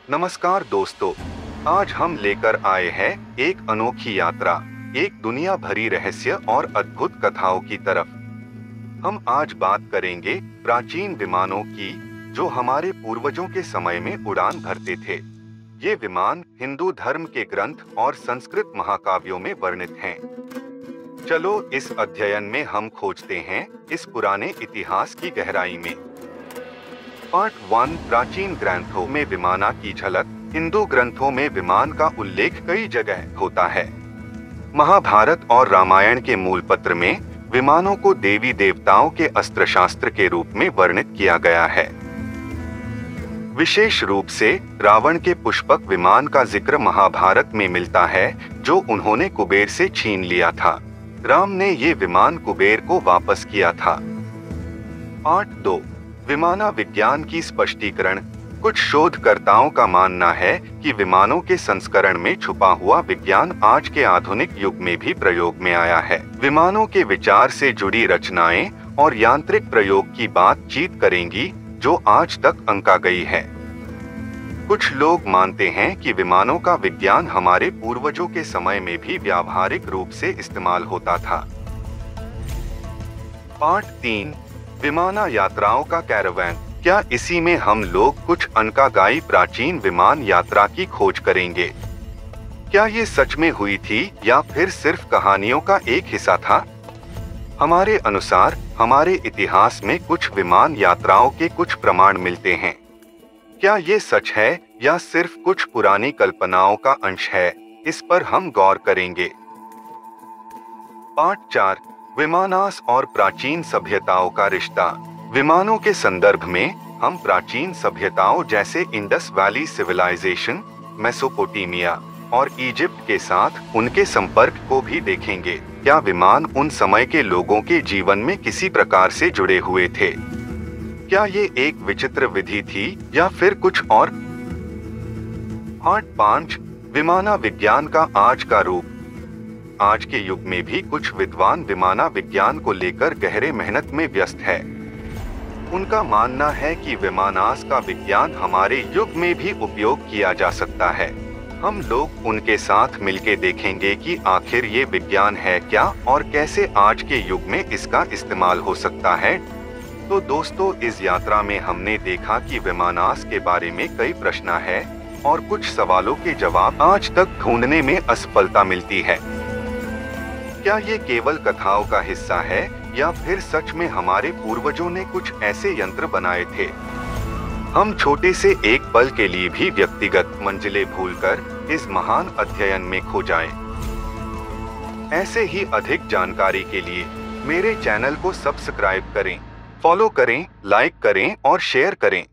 नमस्कार दोस्तों, आज हम लेकर आए हैं एक अनोखी यात्रा, एक दुनिया भरी रहस्य और अद्भुत कथाओं की तरफ। हम आज बात करेंगे प्राचीन विमानों की, जो हमारे पूर्वजों के समय में उड़ान भरते थे। ये विमान हिंदू धर्म के ग्रंथ और संस्कृत महाकाव्यों में वर्णित हैं। चलो इस अध्ययन में हम खोजते हैं इस पुराने इतिहास की गहराई में। पार्ट 1, प्राचीन ग्रंथों में विमाना की झलक। हिंदू ग्रंथों में विमान का उल्लेख कई जगह होता है। महाभारत और रामायण के मूल पत्र में विमानों को देवी देवताओं के अस्त्र शास्त्र के रूप में वर्णित किया गया है। विशेष रूप से रावण के पुष्पक विमान का जिक्र महाभारत में मिलता है, जो उन्होंने कुबेर से छीन लिया था। राम ने ये विमान कुबेर को वापस किया था। पार्ट 2, विमाना विज्ञान की स्पष्टीकरण। कुछ शोधकर्ताओं का मानना है कि विमानों के संस्करण में छुपा हुआ विज्ञान आज के आधुनिक युग में भी प्रयोग में आया है। विमानों के विचार से जुड़ी रचनाएं और यांत्रिक प्रयोग की बातचीत करेंगी, जो आज तक अंका गई है। कुछ लोग मानते हैं कि विमानों का विज्ञान हमारे पूर्वजों के समय में भी व्यावहारिक रूप से इस्तेमाल होता था। पार्ट 3, विमाना यात्राओं का कैरावैन। क्या इसी में हम लोग कुछ अनकागाई प्राचीन विमान यात्रा की खोज करेंगे? क्या ये सच में हुई थी या फिर सिर्फ कहानियों का एक हिस्सा था? हमारे अनुसार हमारे इतिहास में कुछ विमान यात्राओं के कुछ प्रमाण मिलते हैं। क्या ये सच है या सिर्फ कुछ पुरानी कल्पनाओं का अंश है? इस पर हम गौर करेंगे। पार्ट 4, विमानास और प्राचीन सभ्यताओं का रिश्ता। विमानों के संदर्भ में हम प्राचीन सभ्यताओं जैसे इंडस वैली सिविलाइजेशन, मेसोपोटामिया और इजिप्ट के साथ उनके संपर्क को भी देखेंगे। क्या विमान उन समय के लोगों के जीवन में किसी प्रकार से जुड़े हुए थे? क्या ये एक विचित्र विधि थी या फिर कुछ और? पार्ट 5, विमाना विज्ञान का आज का रूप। आज के युग में भी कुछ विद्वान विमाना विज्ञान को लेकर गहरे मेहनत में व्यस्त है। उनका मानना है कि विमानास का विज्ञान हमारे युग में भी उपयोग किया जा सकता है। हम लोग उनके साथ मिलके देखेंगे कि आखिर ये विज्ञान है क्या और कैसे आज के युग में इसका इस्तेमाल हो सकता है। तो दोस्तों, इस यात्रा में हमने देखा कि विमानास के बारे में कई प्रश्न है और कुछ सवालों के जवाब आज तक ढूंढने में असफलता मिलती है। क्या ये केवल कथाओं का हिस्सा है या फिर सच में हमारे पूर्वजों ने कुछ ऐसे यंत्र बनाए थे? हम छोटे से एक पल के लिए भी व्यक्तिगत मंजिलें भूलकर इस महान अध्ययन में खो जाएं। ऐसे ही अधिक जानकारी के लिए मेरे चैनल को सब्सक्राइब करें, फॉलो करें, लाइक करें और शेयर करें।